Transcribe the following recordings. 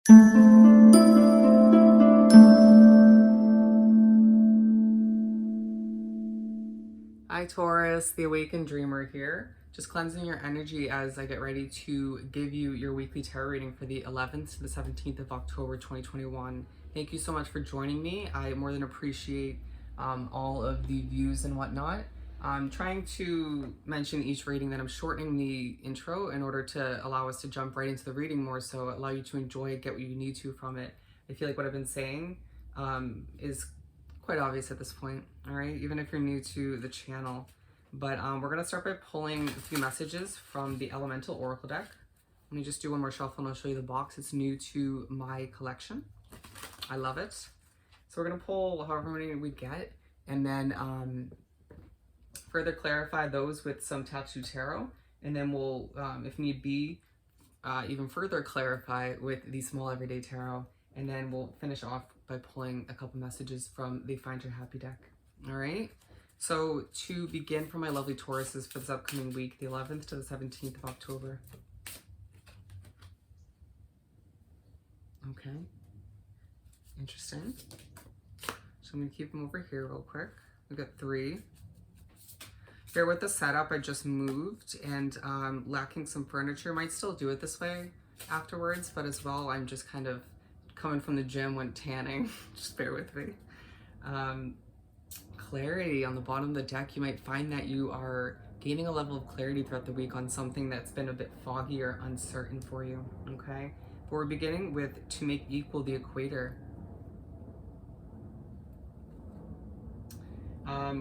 Hi Taurus, the Awakened Dreamer here. Just cleansing your energy as I get ready to give you your weekly tarot reading for the 11th to the 17th of October 2021. Thank you so much for joining me. I more than appreciate all of the views and whatnot. I'm trying to mention each reading that I'm shortening the intro in order to allow us to jump right into the reading more, so allow you to enjoy it, get what you need to from it. I feel like what I've been saying is quite obvious at this point, all right, even if you're new to the channel. But we're gonna start by pulling a few messages from the Elemental Oracle deck. Let me just do one more shuffle and I'll show you the box. It's new to my collection. I love it. So we're gonna pull however many we get, and then further clarify those with some Tattoo Tarot, and then we'll, if need be, even further clarify with the Small Everyday Tarot, and then we'll finish off by pulling a couple messages from the Find Your Happy deck. All right. So to begin for my lovely Tauruses for this upcoming week, the 11th to the 17th of October. Okay. Interesting. So I'm going to keep them over here real quick. We've got 3. Here with the setup, I just moved and lacking some furniture. Might still do it this way afterwards, but as well, I'm just kind of coming from the gym, went tanning. Just bear with me. Clarity on the bottom of the deck. You might find that you are gaining a level of clarity throughout the week on something that's been a bit foggy or uncertain for you, okay? But we're beginning with to make equal the equator.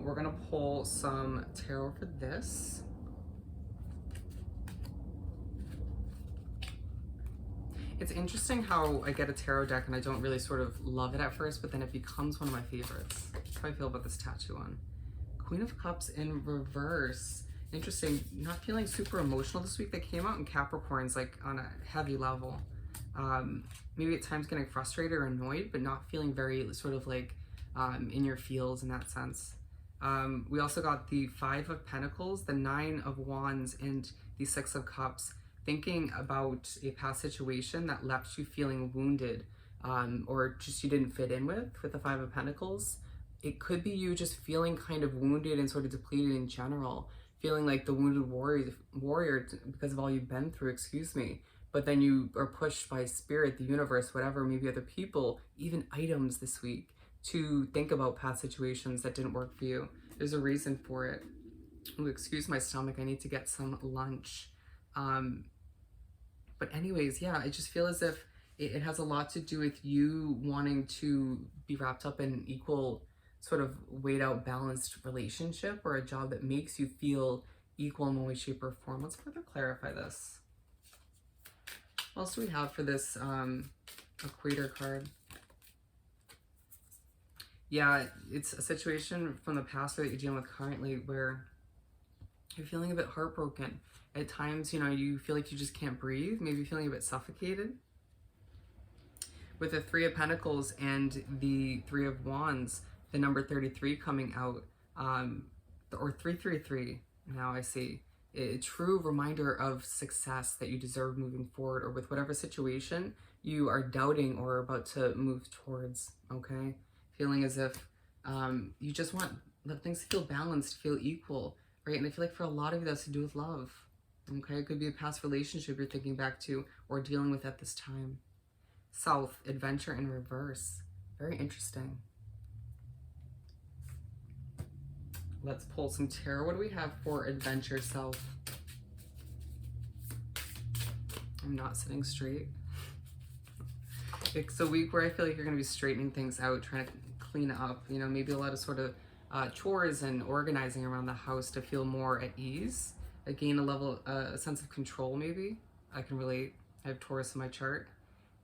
We're gonna pull some tarot for this. It's interesting how I get a tarot deck and I don't really sort of love it at first, but then it becomes one of my favorites. That's how I feel about this tattoo one. Queen of Cups in reverse. Interesting. Not feeling super emotional this week. They came out in Capricorns like on a heavy level. Maybe at times getting frustrated or annoyed, but not feeling very sort of like in your feels in that sense. We also got the 5 of Pentacles, the 9 of Wands, and the 6 of Cups. Thinking about a past situation that left you feeling wounded, or just you didn't fit in with the 5 of Pentacles. It could be you just feeling kind of wounded and sort of depleted in general, feeling like the wounded warrior because of all you've been through, excuse me. But then you are pushed by spirit, the universe, whatever, maybe other people, even items this week, to think about past situations that didn't work for you. There's a reason for it. Ooh, excuse my stomach, I need to get some lunch. But anyways, yeah, I just feel as if it has a lot to do with you wanting to be wrapped up in an equal, sort of weighed out, balanced relationship, or a job that makes you feel equal in one way, shape, or form. Let's further clarify this. What else do we have for this equator card? Yeah, it's a situation from the past that you're dealing with currently where you're feeling a bit heartbroken. At times, you know, you feel like you just can't breathe, maybe feeling a bit suffocated. With the 3 of Pentacles and the 3 of Wands, the number 33 coming out, or 333, now I see. A true reminder of success that you deserve moving forward, or with whatever situation you are doubting or about to move towards, okay? Feeling as if you just want things to feel balanced, feel equal, right? And I feel like for a lot of you, that's to do with love. Okay, it could be a past relationship you're thinking back to or dealing with at this time. South, adventure in reverse. Very interesting. Let's pull some tarot. What do we have for adventure, South? I'm not sitting straight. It's a week where I feel like you're going to be straightening things out, trying to clean up, you know, maybe a lot of sort of chores and organizing around the house to feel more at ease. Gain a level, a sense of control, maybe. I can relate. I have Taurus in my chart.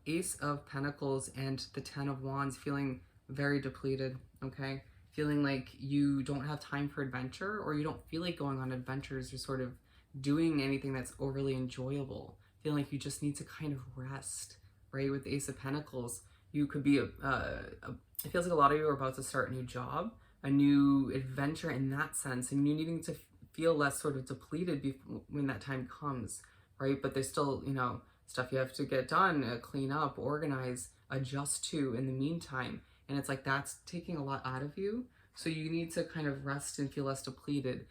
Ace of Pentacles and the 10 of Wands, feeling very depleted, okay? Feeling like you don't have time for adventure, or you don't feel like going on adventures or sort of doing anything that's overly enjoyable. Feeling like you just need to kind of rest, right? With the Ace of Pentacles, you could be, it feels like a lot of you are about to start a new job, a new adventure in that sense, and you needing to feel less sort of depleted when that time comes, right? But there's still, you know, stuff you have to get done, clean up, organize, adjust to in the meantime. And it's like that's taking a lot out of you. So you need to kind of rest and feel less depleted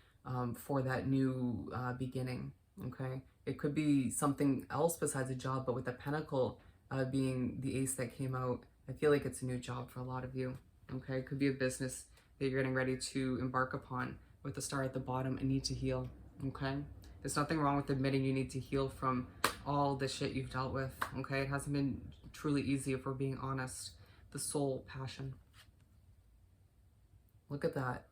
for that new beginning. Okay. It could be something else besides a job, but with the pentacle being the ace that came out, I feel like it's a new job for a lot of you. Okay. It could be a business that you're getting ready to embark upon with the star at the bottom and need to heal. Okay. There's nothing wrong with admitting you need to heal from all the shit you've dealt with. Okay. It hasn't been truly easy if we're being honest. The soul passion. Look at that.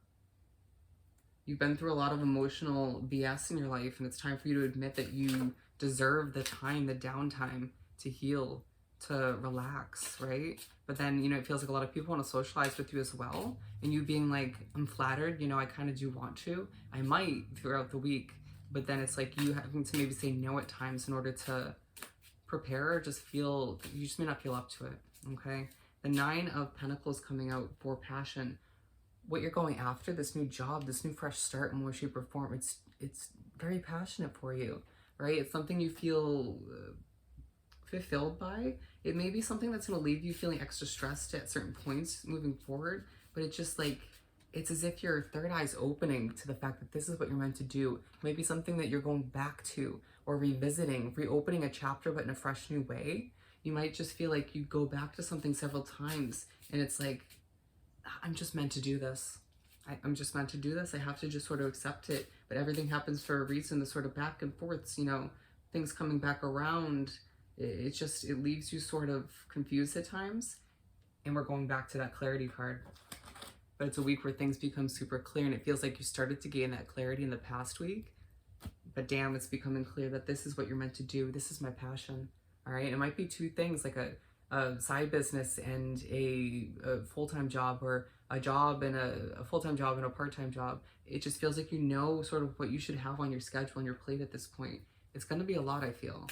You've been through a lot of emotional BS in your life, and it's time for you to admit that you deserve the time, the downtime to heal, to relax, right? But then, you know, it feels like a lot of people want to socialize with you as well, and you being like, I'm flattered, you know, I kind of do want to. I might throughout the week, but then it's like you having to maybe say no at times in order to prepare or just feel, you just may not feel up to it, okay? The 9 of Pentacles coming out for passion. What you're going after, this new job, this new fresh start in one way, shape, or form, it's very passionate for you, right? It's something you feel fulfilled by. It may be something that's going to leave you feeling extra stressed at certain points moving forward, but it's just like, it's as if your third eye's opening to the fact that this is what you're meant to do. Maybe something that you're going back to or revisiting, reopening a chapter, but in a fresh new way. You might just feel like you go back to something several times and it's like, I'm just meant to do this. I'm just meant to do this. I have to just sort of accept it. But everything happens for a reason, the sort of back and forths, you know, things coming back around. It leaves you sort of confused at times. And we're going back to that clarity card. But it's a week where things become super clear, and it feels like you started to gain that clarity in the past week. But damn, it's becoming clear that this is what you're meant to do. This is my passion. All right. It might be two things, like a side business and a full-time job, or a job and a full-time job and a part-time job. It just feels like you know sort of what you should have on your schedule and your plate at this point. It's going to be a lot, I feel,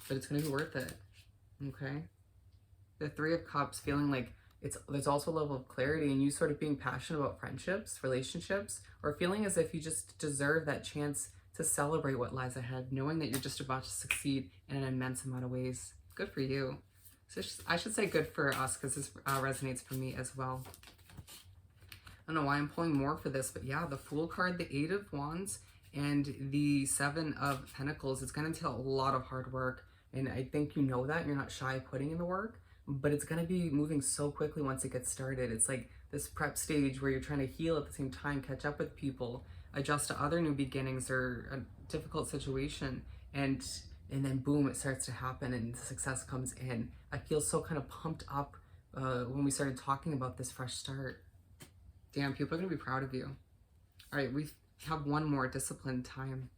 but it's going to be worth it. Okay. The 3 of Cups, feeling like there's also a level of clarity and you sort of being passionate about friendships, relationships, or feeling as if you just deserve that chance to celebrate what lies ahead, knowing that you're just about to succeed in an immense amount of ways. Good for you. So I should say good for us, because this resonates for me as well. I don't know why I'm pulling more for this, but yeah, the Fool card, the 8 of Wands, and the 7 of Pentacles. It's going to take a lot of hard work, and I think you know that. You're not shy putting in the work, but it's going to be moving so quickly once it gets started. It's like this prep stage where you're trying to heal at the same time, catch up with people, adjust to other new beginnings or a difficult situation, and then boom, it starts to happen and success comes in. I feel so kind of pumped up when we started talking about this fresh start. Damn, people are going to be proud of you. All right, we have one more, disciplined time.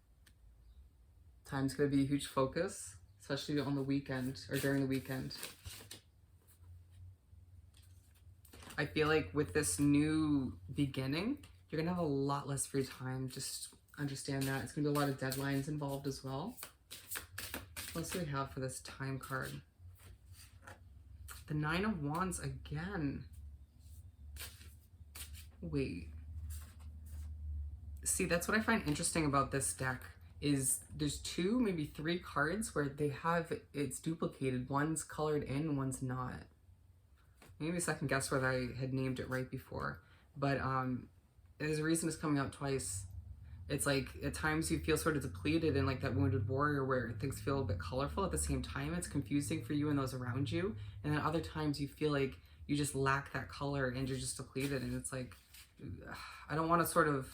Time's going to be a huge focus, especially on the weekend or during the weekend. I feel like with this new beginning, you're going to have a lot less free time. Just understand that. It's going to be a lot of deadlines involved as well. What else do we have for this time card? The 9 of Wands again. Wait. See, that's what I find interesting about this deck, is there's 2, maybe 3 cards where they have, it's duplicated. One's colored in, one's not. Maybe second guess whether I had named it right before. But there's a reason it's coming out twice. It's like at times you feel sort of depleted and like that wounded warrior where things feel a bit colorful. At the same time, it's confusing for you and those around you. And then other times you feel like you just lack that color and you're just depleted. And it's like, I don't want to sort of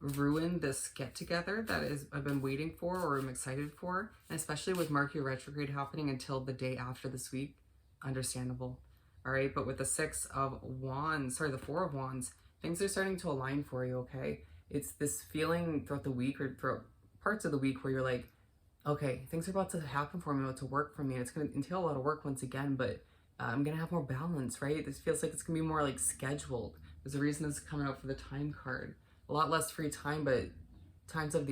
ruin this get together that I've been waiting for or I'm excited for. And especially with Mercury retrograde happening until the day after this week. Understandable. All right. But with the 6 of Wands, sorry, the 4 of Wands, things are starting to align for you. Okay. It's this feeling throughout the week or throughout parts of the week where you're like, okay, things are about to happen for me, about to work for me, and it's going to entail a lot of work once again, but I'm going to have more balance, right? This feels like it's going to be more like scheduled. There's a reason this is coming out for the time card. A lot less free time, but time is of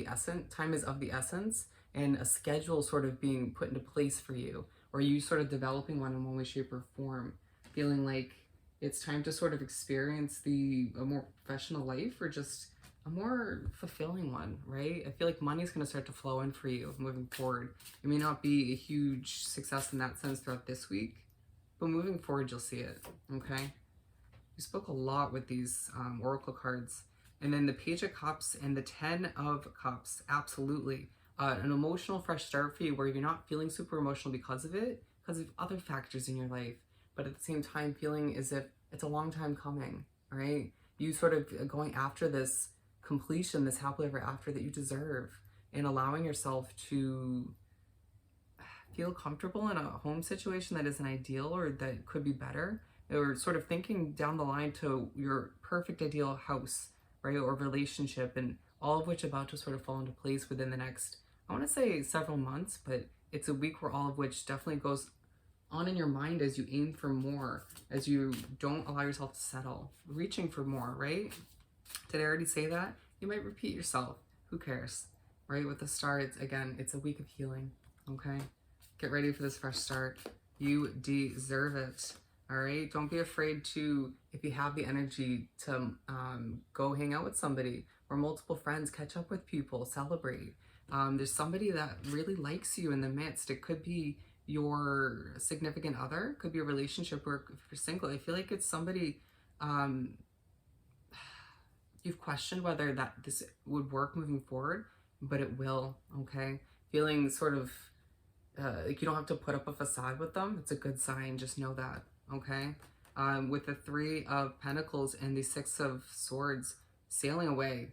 the essence, and a schedule sort of being put into place for you, or you sort of developing one in one way, shape, or form, feeling like it's time to sort of experience a more professional life, or just a more fulfilling one, right? I feel like money's going to start to flow in for you moving forward. It may not be a huge success in that sense throughout this week, but moving forward, you'll see it, okay? You spoke a lot with these oracle cards. And then the Page of Cups and the Ten of Cups, absolutely. An emotional fresh start for you where you're not feeling super emotional because of it, because of other factors in your life, but at the same time feeling as if it's a long time coming, right? You sort of going after this completion, this happily ever after that you deserve, and allowing yourself to feel comfortable in a home situation that isn't ideal or that could be better, or sort of thinking down the line to your perfect ideal house, right, or relationship, and all of which about to sort of fall into place within the next, I want to say several months, but it's a week where all of which definitely goes on in your mind as you aim for more, as you don't allow yourself to settle, reaching for more, right? Did I already say that? You might repeat yourself. Who cares, right? With the star, it's, again, it's a week of healing, okay? Get ready for this fresh start. You deserve it. All right. Don't be afraid to, if you have the energy to go hang out with somebody or multiple friends, catch up with people, celebrate. There's somebody that really likes you in the midst. It could be your significant other, could be a relationship where if you're single, I feel like it's somebody you've questioned whether that this would work moving forward, but it will, okay? Feeling sort of like you don't have to put up a facade with them. It's a good sign. Just know that, okay? With the Three of Pentacles and the Six of Swords sailing away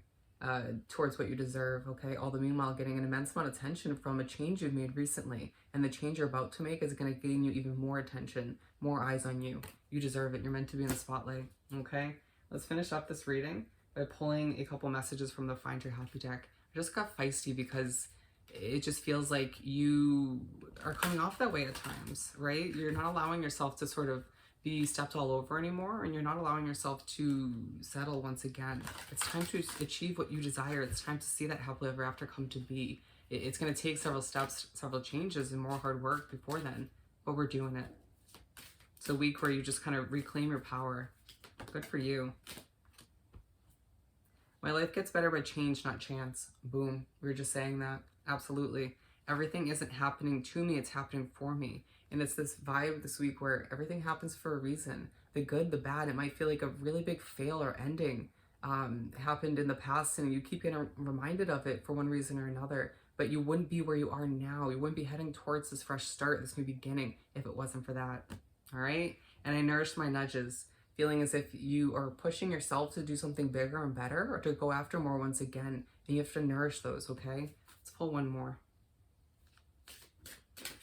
towards what you deserve, okay? All the meanwhile getting an immense amount of attention from a change you've made recently. And the change you're about to make is going to gain you even more attention, more eyes on you. You deserve it. You're meant to be in the spotlight, okay? Let's finish up this reading by pulling a couple messages from the Find Your Happy deck. I just got feisty because it just feels like you are coming off that way at times, right? You're not allowing yourself to sort of be stepped all over anymore, and you're not allowing yourself to settle once again. It's time to achieve what you desire. It's time to see that happily ever after come to be. It's going to take several steps, several changes, and more hard work before then, but we're doing it. It's a week where you just kind of reclaim your power. Good for you. My life gets better by change, not chance. Boom. We were just saying that. Absolutely. Everything isn't happening to me, it's happening for me. And it's this vibe this week where everything happens for a reason. The good, the bad, it might feel like a really big fail or ending happened in the past, and you keep getting reminded of it for one reason or another. But you wouldn't be where you are now. You wouldn't be heading towards this fresh start, this new beginning, if it wasn't for that. All right? And I nourished my nudges, feeling as if you are pushing yourself to do something bigger and better, or to go after more once again. And you have to nourish those, okay? Let's pull one more.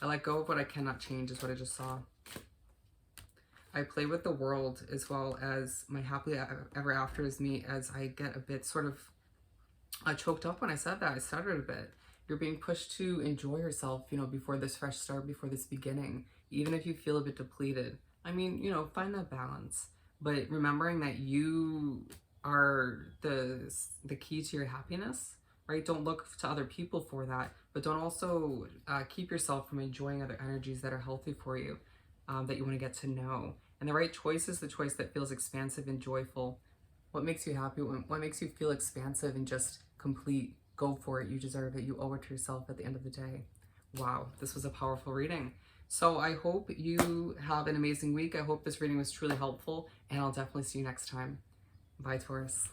I let go of what I cannot change is what I just saw. I play with the world as well as my happily ever after is me, as I get a bit sort of choked up when I said that. I stuttered a bit. You're being pushed to enjoy yourself, you know, before this fresh start, before this beginning, even if you feel a bit depleted. I mean, you know, find that balance, but remembering that you are the key to your happiness, right? Don't look to other people for that, but don't also keep yourself from enjoying other energies that are healthy for you, that you want to get to know. And the right choice is the choice that feels expansive and joyful. What makes you happy? What makes you feel expansive and just complete? Go for it. You deserve it. You owe it to yourself at the end of the day. Wow, this was a powerful reading. So I hope you have an amazing week. I hope this reading was truly helpful, and I'll definitely see you next time. Bye, Taurus.